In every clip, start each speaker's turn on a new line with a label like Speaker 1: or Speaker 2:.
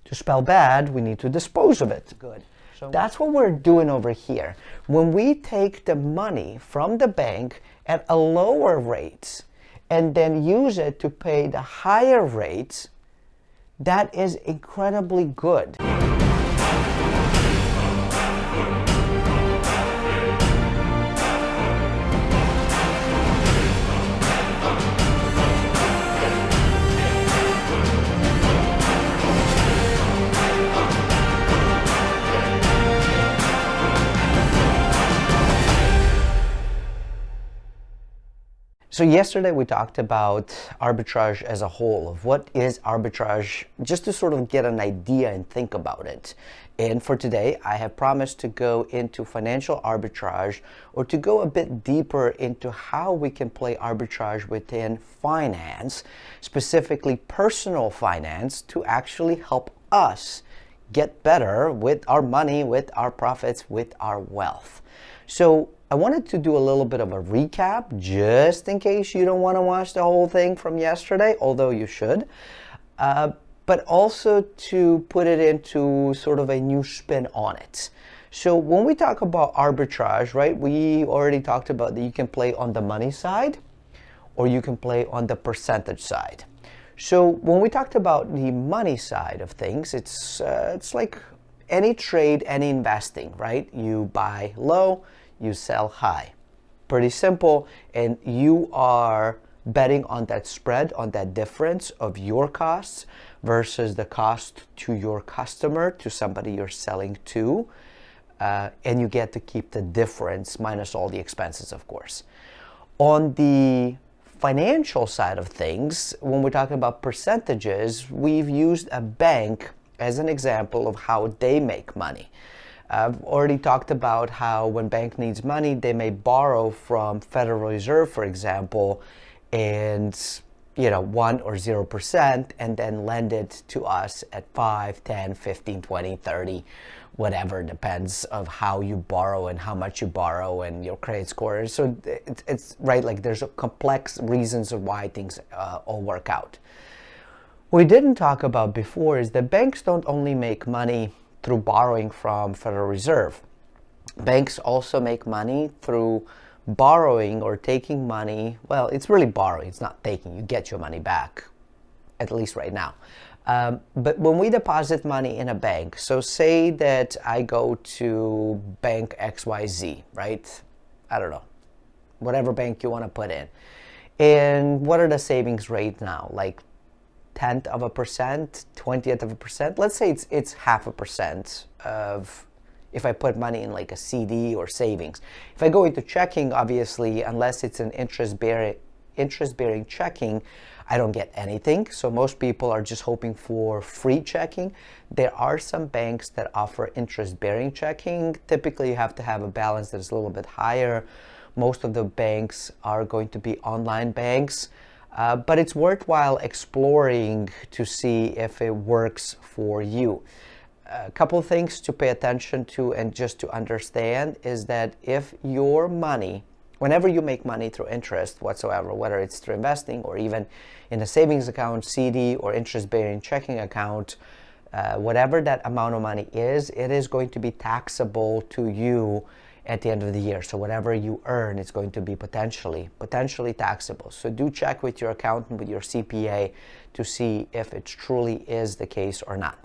Speaker 1: To spell bad, we need to dispose of it. Good. So that's what we're doing over here. When we take the money from the bank at a lower rate and then use it to pay the higher rates, that is incredibly good. So yesterday we talked about arbitrage as a whole, of what is arbitrage, just to sort of get an idea and think about it. And for today, I have promised to go into financial arbitrage, or to go a bit deeper into how we can play arbitrage within finance, specifically personal finance, to actually help us get better with our money, with our profits, with our wealth. So I wanted to do a little bit of a recap, just in case you don't want to watch the whole thing from yesterday, although you should, but also to put it into sort of a new spin on it. So when we talk about arbitrage, right, we already talked about that you can play on the money side, or you can play on the percentage side. So when we talked about the money side of things, it's like any trade, any investing, right? You buy low, you sell high. Pretty simple, and you are betting on that spread, on that difference of your costs versus the cost to your customer, to somebody you're selling to, and you get to keep the difference minus all the expenses, of course. On the financial side of things, when we're talking about percentages, we've used a bank as an example of how they make money. I've already talked about how when bank needs money, they may borrow from Federal Reserve, for example, and 1 or 0%, and then lend it to us at 5, 10, 15, 20, 30, whatever, depends of how you borrow and how much you borrow and your credit score. So it's right, like there's complex reasons of why things all work out. What we didn't talk about before is that banks don't only make money through borrowing from Federal Reserve. Banks also make money through borrowing or taking money. Well, it's really borrowing, it's not taking. You get your money back, at least right now. But when we deposit money in a bank, so say that I go to bank XYZ, right? I don't know, whatever bank you want to put in. And what are the savings rate now? Like 10th of a percent, 20th of a percent. Let's say it's 0.5% of, if I put money in like a CD or savings. If I go into checking, obviously, unless it's an interest-bearing checking, I don't get anything. So most people are just hoping for free checking. There are some banks that offer interest-bearing checking. Typically, you have to have a balance that is a little bit higher. Most of the banks are going to be online banks. But it's worthwhile exploring to see if it works for you. A couple of things to pay attention to and just to understand is that if your money, whenever you make money through interest whatsoever, whether it's through investing or even in a savings account, CD, or interest-bearing checking account, whatever that amount of money is, it is going to be taxable to you at the end of the year. So whatever you earn, it's going to be potentially taxable. So do check with your accountant, with your CPA, to see if it truly is the case or not.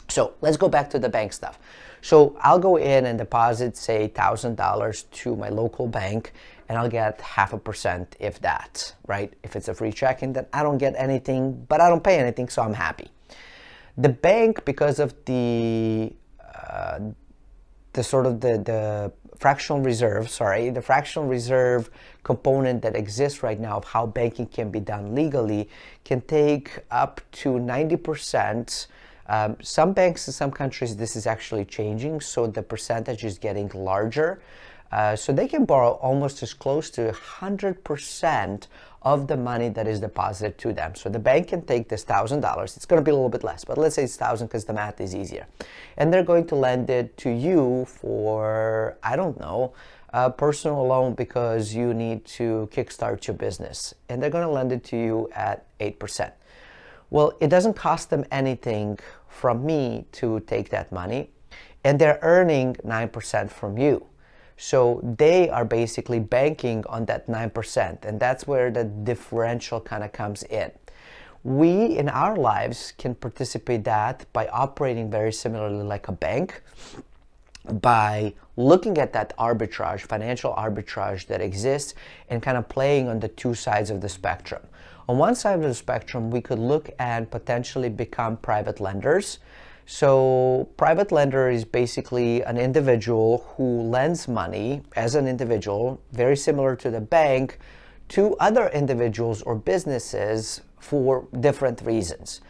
Speaker 1: So let's go back to the bank stuff. So I'll go in and deposit, say, $1,000 to my local bank, and I'll get 0.5%, if that, right? If it's a free checking, then I don't get anything, but I don't pay anything, so I'm happy. The bank, because of the fractional reserve component that exists right now of how banking can be done legally, can take up to 90%. Some banks in some countries, this is actually changing, so the percentage is getting larger. So they can borrow almost as close to 100% of the money that is deposited to them. So the bank can take this $1,000. It's going to be a little bit less, but let's say it's 1,000 because the math is easier. And they're going to lend it to you for, I don't know, a personal loan because you need to kickstart your business. And they're going to lend it to you at 8%. Well, it doesn't cost them anything from me to take that money, and they're earning 9% from you. So they are basically banking on that 9%, and that's where the differential kind of comes in. We, in our lives, can participate that by operating very similarly like a bank, by looking at that arbitrage, financial arbitrage that exists, and kind of playing on the two sides of the spectrum. On one side of the spectrum, we could look and potentially become private lenders. So private lender is basically an individual who lends money as an individual, very similar to the bank, to other individuals or businesses for different reasons.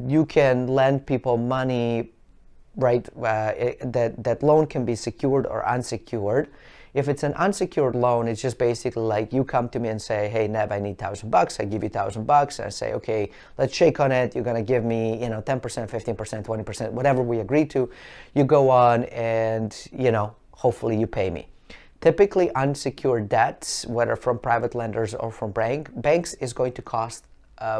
Speaker 1: You can lend people money, right? That loan can be secured or unsecured. If it's an unsecured loan, it's just basically like you come to me and say, hey, Nev, I need $1,000. I give you $1,000. I say, okay, let's shake on it. You're going to give me, 10%, 15%, 20%, whatever we agree to. You go on and, hopefully you pay me. Typically, unsecured debts, whether from private lenders or from banks, is going to cost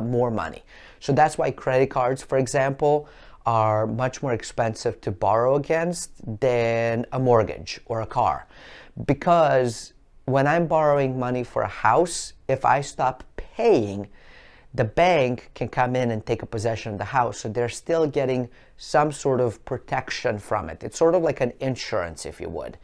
Speaker 1: more money. So that's why credit cards, for example, are much more expensive to borrow against than a mortgage or a car. Because when I'm borrowing money for a house, if I stop paying, the bank can come in and take a possession of the house. So they're still getting some sort of protection from it. It's sort of like an insurance, if you would.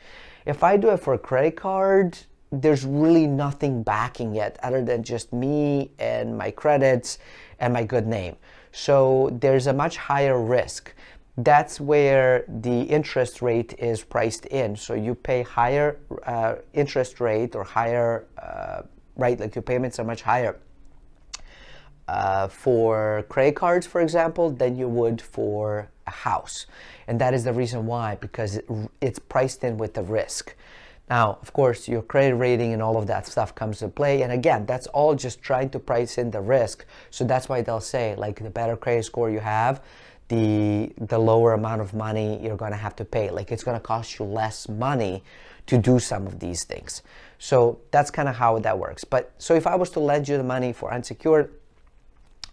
Speaker 1: If I do it for a credit card, there's really nothing backing it other than just me and my credits and my good name. So there's a much higher risk. That's where the interest rate is priced in. So you pay higher interest rate or higher, right, like your payments are much higher for credit cards, for example, than you would for a house. And that is the reason why, because it's priced in with the risk. Now, of course, your credit rating and all of that stuff comes into play. And again, that's all just trying to price in the risk. So that's why they'll say, like, the better credit score you have, the lower amount of money you're going to have to pay. Like, it's going to cost you less money to do some of these things. So that's kind of how that works. But so if I was to lend you the money for unsecured,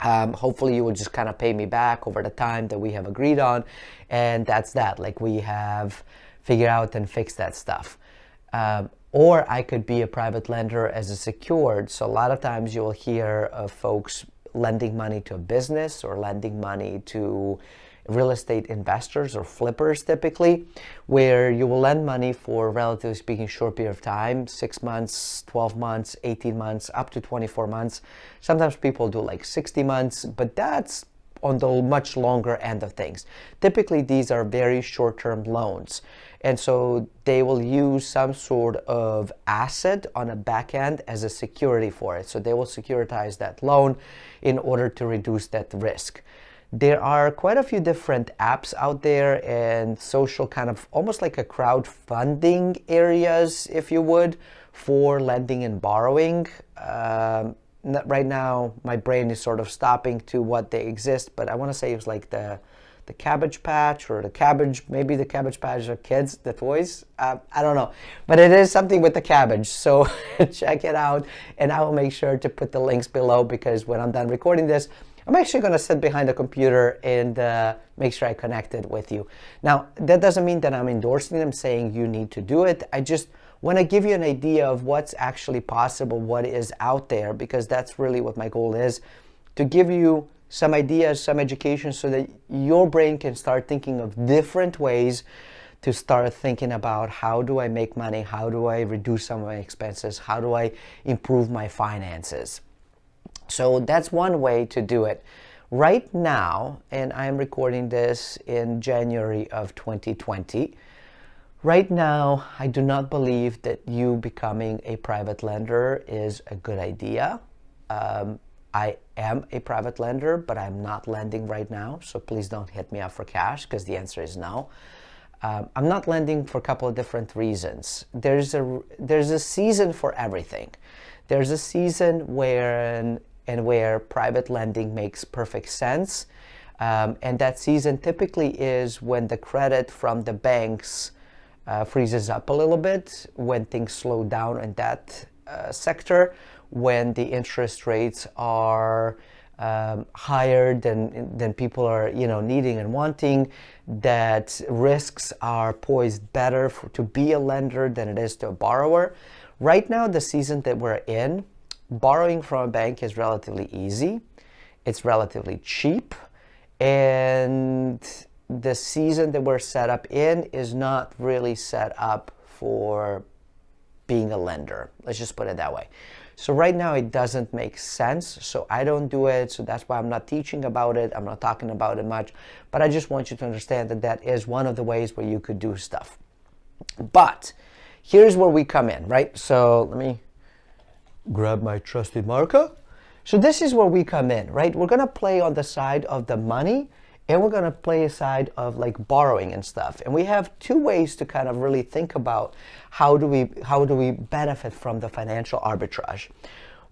Speaker 1: hopefully you would just kind of pay me back over the time that we have agreed on. And that's that. Like, we have figured out and fixed that stuff. Or I could be a private lender as a secured. So a lot of times you'll hear of folks lending money to a business or lending money to real estate investors or flippers typically, where you will lend money for, relatively speaking, short period of time, 6 months, 12 months, 18 months, up to 24 months. Sometimes people do like 60 months, but that's on the much longer end of things. Typically, these are very short-term loans. And so they will use some sort of asset on a back end as a security for it. So they will securitize that loan in order to reduce that risk. There are quite a few different apps out there and social kind of almost like a crowdfunding areas, if you would, for lending and borrowing. Right now, my brain is sort of stopping to what they exist, but I want to say it was like the Cabbage Patch or the Cabbage, maybe the Cabbage Patch are kids, the toys. I don't know, but it is something with the cabbage. So check it out, and I will make sure to put the links below, because when I'm done recording this, I'm actually going to sit behind the computer and make sure I connect it with you. Now, that doesn't mean that I'm endorsing them, saying you need to do it. I just want to give you an idea of what's actually possible, what is out there, because that's really what my goal is, to give you some ideas, some education, so that your brain can start thinking of different ways to start thinking about, how do I make money? How do I reduce some of my expenses? How do I improve my finances? So that's one way to do it. Right now, and I am recording this in January of 2020, right now, I do not believe that you becoming a private lender is a good idea. I am a private lender, but I'm not lending right now, so please don't hit me up for cash, because the answer is no. I'm not lending for a couple of different reasons. There's a season for everything. There's a season where private lending makes perfect sense, and that season typically is when the credit from the banks freezes up a little bit, when things slow down in that sector, when the interest rates are higher than people are, needing and wanting, that risks are poised better to be a lender than it is to a borrower. Right now, the season that we're in, borrowing from a bank is relatively easy. It's relatively cheap. And the season that we're set up in is not really set up for being a lender. Let's just put it that way. So right now it doesn't make sense. So I don't do it. So that's why I'm not teaching about it. I'm not talking about it much. But I just want you to understand that that is one of the ways where you could do stuff. But here's where we come in, right? So let me grab my trusty marker. So this is where we come in, right? We're going to play on the side of the money, and we're going to play a side of like borrowing and stuff. And we have two ways to kind of really think about how do we benefit from the financial arbitrage.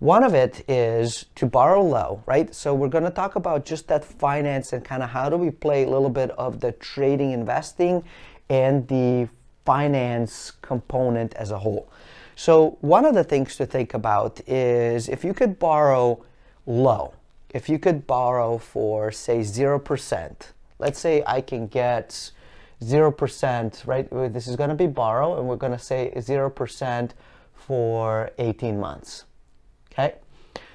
Speaker 1: One of it is to borrow low, right? So we're going to talk about just that finance and kind of how do we play a little bit of the trading, investing, and the finance component as a whole. So one of the things to think about is if you could borrow low, if you could borrow for, say, 0%, let's say I can get 0%, right? This is going to be borrow, and we're going to say 0% for 18 months, okay?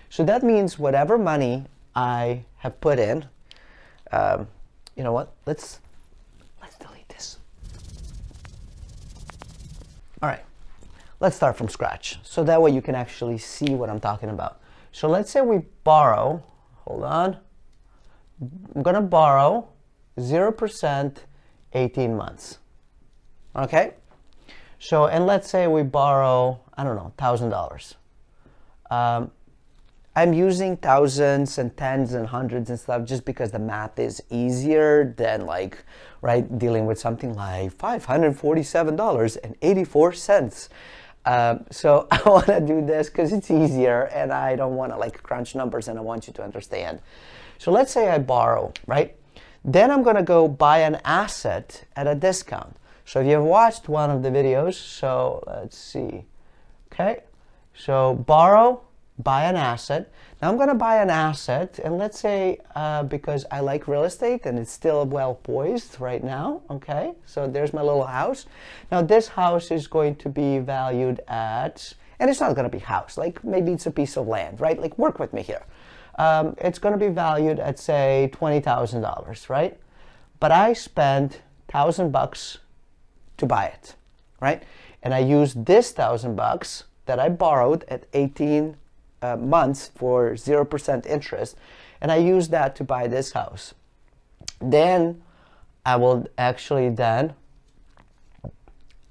Speaker 1: So that means whatever money I have put in, you know what? Let's delete this. All right. Let's start from scratch. So that way you can actually see what I'm talking about. So let's say we borrow, hold on. I'm going to borrow 0% 18 months. Okay? So, and let's say we borrow, I don't know, $1,000. I'm using thousands and tens and hundreds and stuff just because the math is easier than like, right, dealing with something like $547.84. So I want to do this because it's easier and I don't want to like crunch numbers and I want you to understand. So let's say I borrow, right? Then I'm going to go buy an asset at a discount. So if you've watched one of the videos, so let's see. Okay. So borrow, buy an asset. Now I'm going to buy an asset, and let's say because I like real estate and it's still well poised right now, okay? So there's my little house. Now this house is going to be valued at, and it's not going to be house, like maybe it's a piece of land, right? Like work with me here. It's going to be valued at, say, $20,000, right? But I spent $1,000 to buy it, right? And I used this $1,000 that I borrowed at 18 months for 0% interest, and I use that to buy this house. Then I will actually then,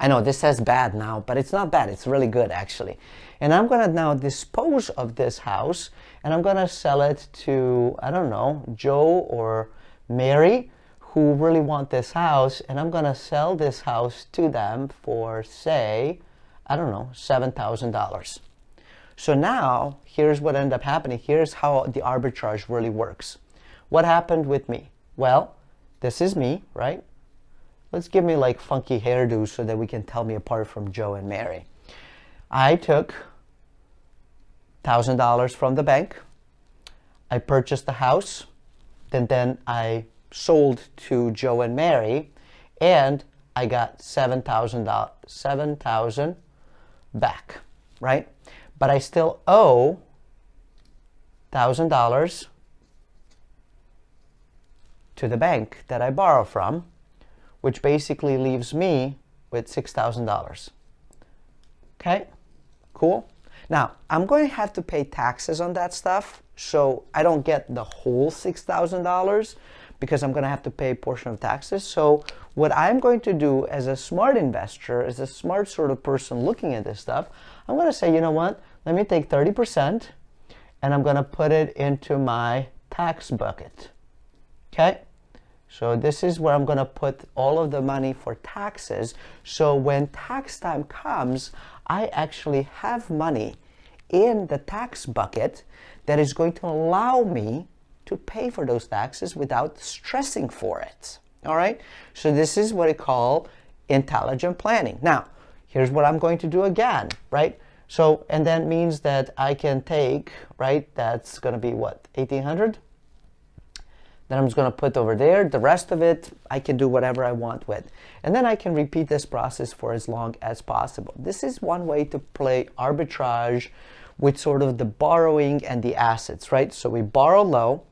Speaker 1: I know this says bad now, but it's not bad, it's really good actually. And I'm gonna now dispose of this house, and I'm gonna sell it to, I don't know, Joe or Mary, who really want this house, and I'm gonna sell this house to them for, say, I don't know, $7,000. So now, here's what ended up happening. Here's how the arbitrage really works. What happened with me? Well, this is me, right? Let's give me like funky hairdos so that we can tell me apart from Joe and Mary. I took $1,000 from the bank. I purchased the house. Then I sold to Joe and Mary, and I got $7,000 back, right? But I still owe $1,000 to the bank that I borrow from, which basically leaves me with $6,000. Okay, cool. Now, I'm going to have to pay taxes on that stuff, so I don't get the whole $6,000 because I'm going to have to pay a portion of taxes. So what I'm going to do as a smart investor, as a smart sort of person looking at this stuff, I'm going to say, you know what? Let me take 30% and I'm going to put it into my tax bucket. Okay? So this is where I'm going to put all of the money for taxes. So when tax time comes, I actually have money in the tax bucket that is going to allow me to pay for those taxes without stressing for it. All right? So this is what I call intelligent planning. Now, here's what I'm going to do again, right? So, and that means that I can take, right, that's going to be what, 1,800? Then I'm just going to put over there. The rest of it, I can do whatever I want with. And then I can repeat this process for as long as possible. This is one way to play arbitrage with sort of the borrowing and the assets, right? So we borrow low,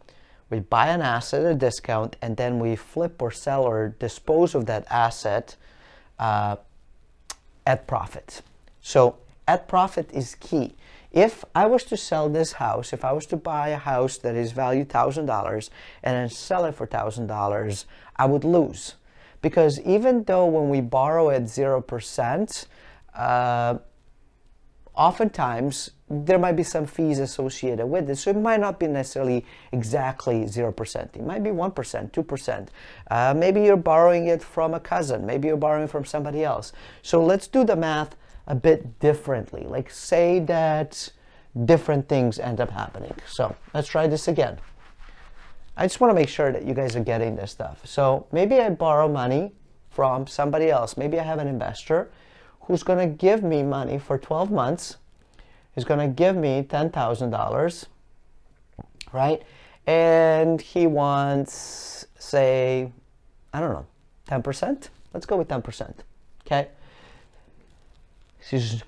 Speaker 1: we buy an asset at a discount, and then we flip or sell or dispose of that asset at profit. So at profit is key. If I was to sell this house, if I was to buy a house that is valued $1,000 and then sell it for $1,000, I would lose. Because even though when we borrow at 0%, oftentimes there might be some fees associated with it. So it might not be necessarily exactly 0%. It might be 1%, 2%. Maybe you're borrowing it from a cousin. Maybe you're borrowing from somebody else. So let's do the math a bit differently. Like say that different things end up happening. So let's try this again. I just want to make sure that you guys are getting this stuff. So maybe I borrow money from somebody else. Maybe I have an investor who's going to give me money for 12 months. He's going to give me $10,000, right? And he wants, say, I don't know, 10%? Let's go with 10%, okay? This is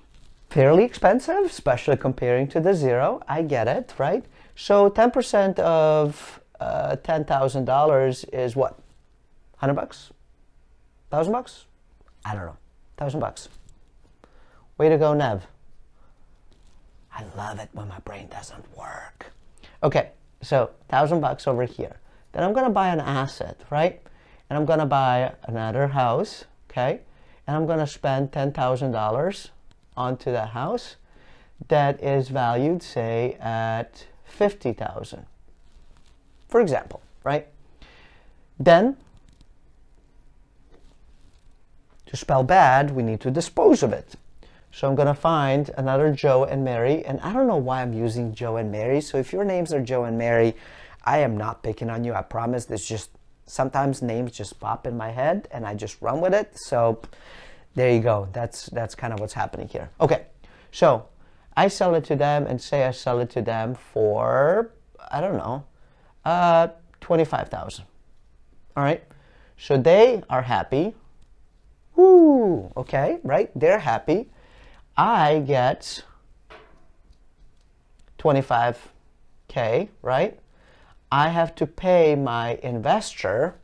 Speaker 1: fairly expensive, especially comparing to the 0. I get it, right? So 10% of $10,000 is what? 100 bucks? 1,000 bucks? I don't know. 1,000 bucks. Way to go, Nev. I love it when my brain doesn't work. Okay, so 1,000 bucks over here. Then I'm gonna buy an asset, right? And I'm gonna buy another house, okay? And I'm gonna spend $10,000 onto that house that is valued, say, at $50,000, for example, right? Then, to spell bad, we need to dispose of it. So I'm going to find another Joe and Mary, and I don't know why I'm using Joe and Mary. So if your names are Joe and Mary, I am not picking on you. I promise. There's just sometimes names just pop in my head, and I just run with it. So there you go. That's kind of what's happening here. Okay, so I sell it to them, and say I sell it to them for, I don't know, $25,000. All right, so they are happy. Woo, okay, right? They're happy. I get 25K, right? I have to pay my investor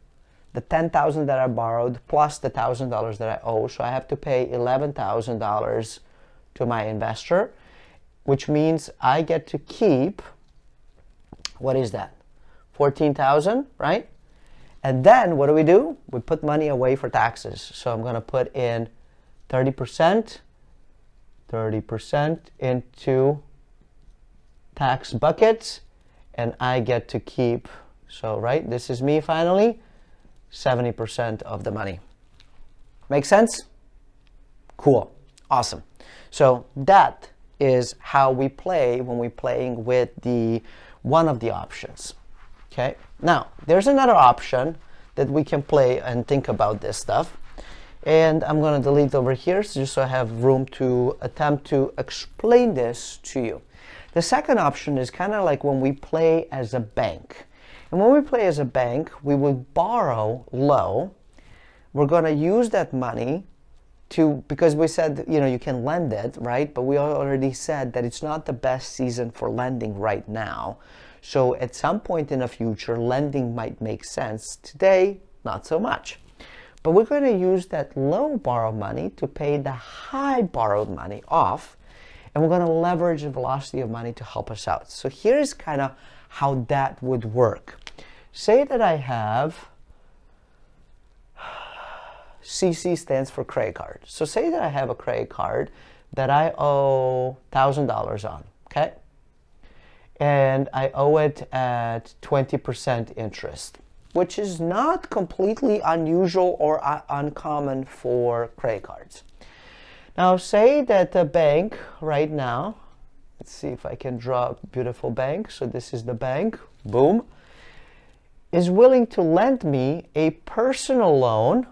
Speaker 1: the $10,000 that I borrowed plus the $1,000 that I owe. So I have to pay $11,000 to my investor, which means I get to keep, what is that? 14,000, right? And then what do? We put money away for taxes. So I'm going to put in 30% into tax buckets, and I get to keep, so right, this is me finally, 70% of the money. Make sense? Cool. Awesome. So that is how we play when we're playing with one of the options. Okay. Now, there's another option that we can play and think about this stuff. And I'm going to delete over here just so I have room to attempt to explain this to you. The second option is kind of like when we play as a bank. And when we play as a bank, we would borrow low. We're going to use that money because we said, you can lend it, right? But we already said that it's not the best season for lending right now. So at some point in the future, lending might make sense. Today, not so much. But we're going to use that low borrowed money to pay the high borrowed money off. And we're going to leverage the velocity of money to help us out. So here's kind of how that would work. Say that I have, CC stands for credit card. So say that I have a credit card that I owe $1,000 on, okay? And I owe it at 20% interest, which is not completely unusual or uncommon for credit cards. Now, say that the bank right now, let's see if I can draw a beautiful bank. So this is the bank, boom, is willing to lend me a personal loan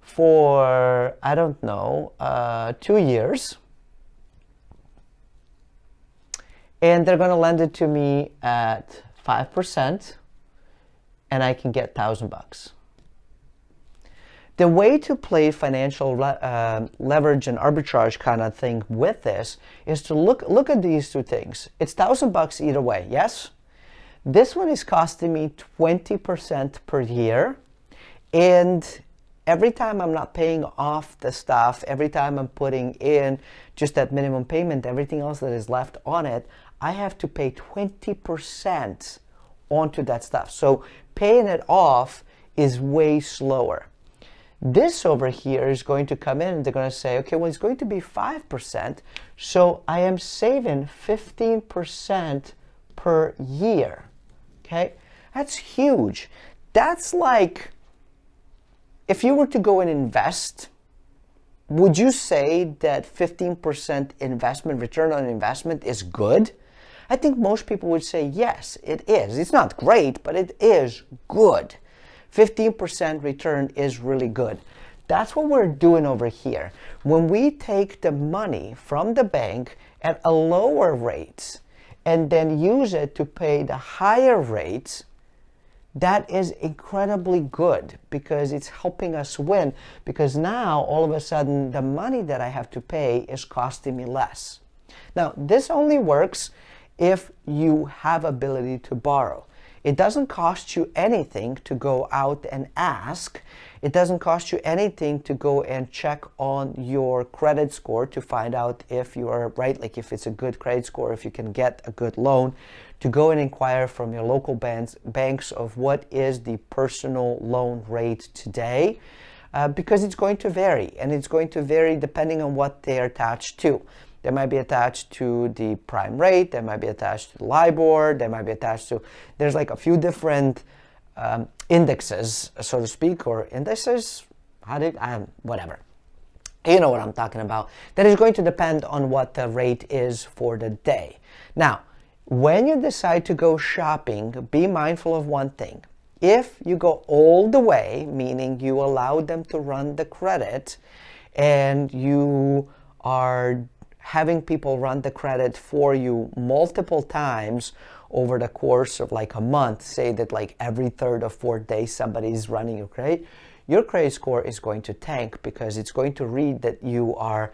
Speaker 1: for, I don't know, 2 years. And they're going to lend it to me at 5%, and I can get $1,000. The way to play financial leverage and arbitrage kind of thing with this is to look at these two things. It's $1,000 either way, yes? This one is costing me 20% per year, and every time I'm not paying off the stuff, every time I'm putting in just that minimum payment, everything else that is left on it, I have to pay 20% onto that stuff. So paying it off is way slower. This over here is going to come in and they're going to say, okay, well, it's going to be 5%. So I am saving 15% per year. Okay, that's huge. That's like, if you were to go and invest, would you say that 15% investment, return on investment is good? I think most people would say yes, it is. It's not great, but it is good. 15% return is really good. That's what we're doing over here. When we take the money from the bank at a lower rate and then use it to pay the higher rates, that is incredibly good because it's helping us win, because now all of a sudden the money that I have to pay is costing me less. Now, this only works if you have ability to borrow. It doesn't cost you anything to go out and ask. It doesn't cost you anything to go and check on your credit score to find out if you are right, like if it's a good credit score, if you can get a good loan, to go and inquire from your local banks of what is the personal loan rate today, because it's going to vary, and it's going to vary depending on what they're attached to. They might be attached to the prime rate, they might be attached to the LIBOR, they might be attached to, there's like a few different indexes, so to speak, or indices, whatever. You know what I'm talking about. That is going to depend on what the rate is for the day. Now, when you decide to go shopping, be mindful of one thing. If you go all the way, meaning you allow them to run the credit, and you are having people run the credit for you multiple times over the course of like a month, say that like every third or fourth day somebody is running your credit score is going to tank, because it's going to read that you are,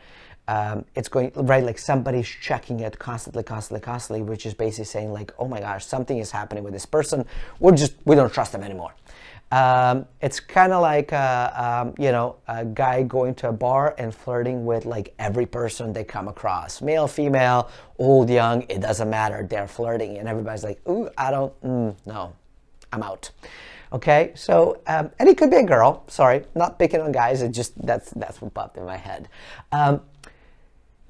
Speaker 1: it's going, right, like somebody's checking it constantly, which is basically saying like, oh my gosh, something is happening with this person. We don't trust them anymore. It's kind of like a guy going to a bar and flirting with like every person they come across, male, female, old, young, it doesn't matter. They're flirting, and everybody's like, ooh, no, I'm out. Okay, so and it could be a girl. Sorry, not picking on guys. It just that's what popped in my head.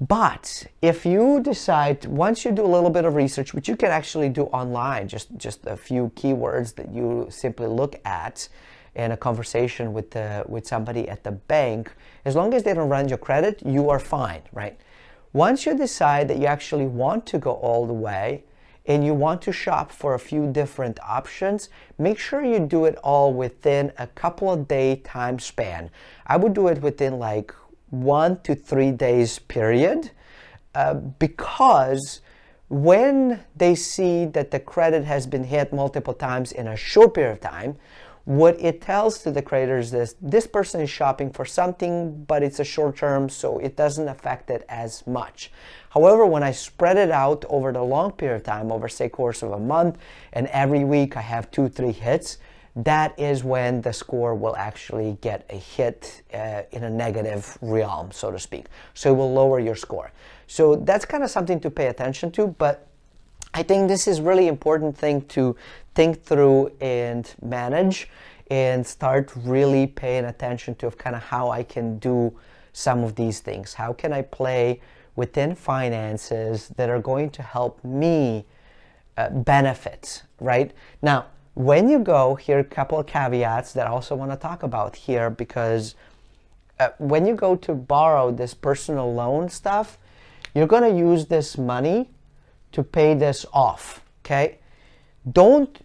Speaker 1: But if you decide, once you do a little bit of research, which you can actually do online, just a few keywords that you simply look at in a conversation with somebody at the bank, as long as they don't run your credit, you are fine, right? Once you decide that you actually want to go all the way and you want to shop for a few different options, make sure you do it all within a couple of day time span. I would do it within like 1 to 3 days period, because when they see that the credit has been hit multiple times in a short period of time, what it tells to the creditors is this person is shopping for something, but it's a short term, so it doesn't affect it as much. However, when I spread it out over the long period of time, over say course of a month, and every week I have 2-3 hits, that is when the score will actually get a hit in a negative realm, so to speak. So it will lower your score. So that's kind of something to pay attention to, but I think this is really important thing to think through and manage, and start really paying attention to kind of how I can do some of these things. How can I play within finances that are going to help me benefit, right? Now, when you go, here are a couple of caveats that I also want to talk about here, because when you go to borrow this personal loan stuff, you're going to use this money to pay this off, okay? Don't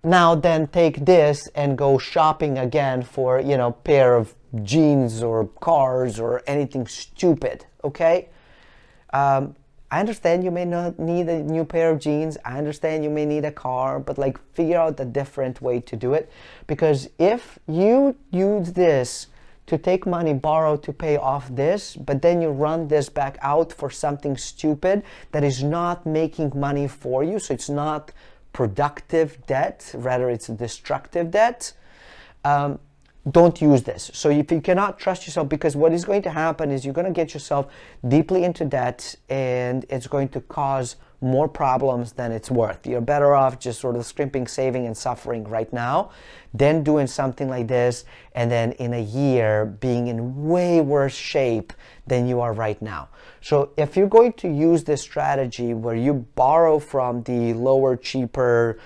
Speaker 1: now then take this and go shopping again for, pair of jeans or cars or anything stupid, okay? I understand you may not need a new pair of jeans. I understand you may need a car, but like figure out a different way to do it. Because if you use this to take money borrowed to pay off this, but then you run this back out for something stupid that is not making money for you, so it's not productive debt, rather it's a destructive debt, don't use this. So if you cannot trust yourself, because what is going to happen is you're going to get yourself deeply into debt and it's going to cause more problems than it's worth. You're better off just sort of scrimping, saving, and suffering right now than doing something like this and then in a year being in way worse shape than you are right now. So if you're going to use this strategy where you borrow from the lower, cheaper,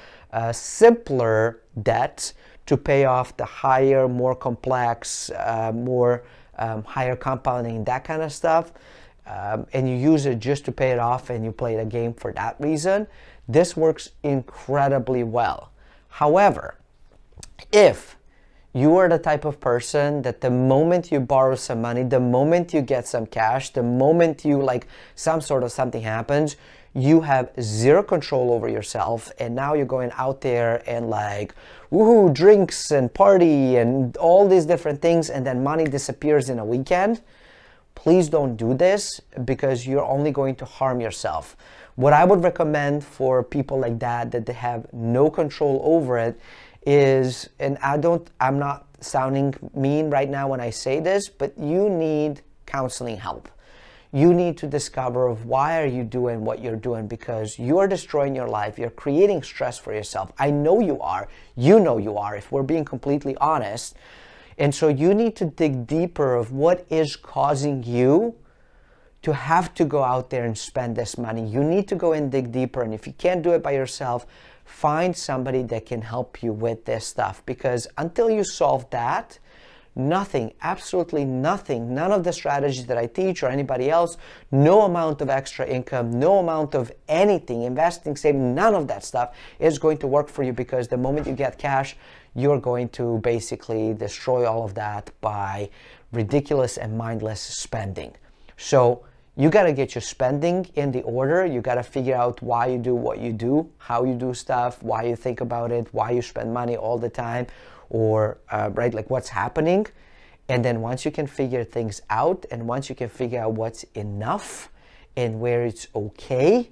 Speaker 1: simpler debt to pay off the higher, more complex, higher compounding, that kind of stuff, and you use it just to pay it off and you play the game for that reason, this works incredibly well. However, if you are the type of person that the moment you borrow some money, the moment you get some cash, the moment you like some sort of something happens, you have zero control over yourself, and now you're going out there and like woohoo, drinks and party and all these different things, and then money disappears in a weekend. Please don't do this, because you're only going to harm yourself. What I would recommend for people like that they have no control over it is, and I'm not sounding mean right now when I say this, but you need counseling help. You need to discover of why are you doing what you're doing, because you are destroying your life. You're creating stress for yourself. I know you are. You know you are, if we're being completely honest. And so you need to dig deeper of what is causing you to have to go out there and spend this money. You need to go and dig deeper. And if you can't do it by yourself, find somebody that can help you with this stuff. Because until you solve that, nothing, absolutely nothing, none of the strategies that I teach or anybody else, no amount of extra income, no amount of anything, investing, saving, none of that stuff is going to work for you, because the moment you get cash, you're going to basically destroy all of that by ridiculous and mindless spending. So you got to get your spending in the order. You got to figure out why you do what you do, how you do stuff, why you think about it, why you spend money all the time, or right, like what's happening. And then once you can figure things out, and once you can figure out what's enough and where it's okay,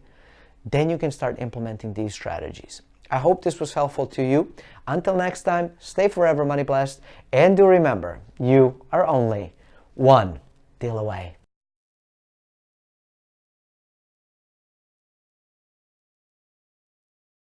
Speaker 1: then you can start implementing these strategies. I hope this was helpful to you. Until next time, stay forever money blessed, and do remember, you are only one deal away.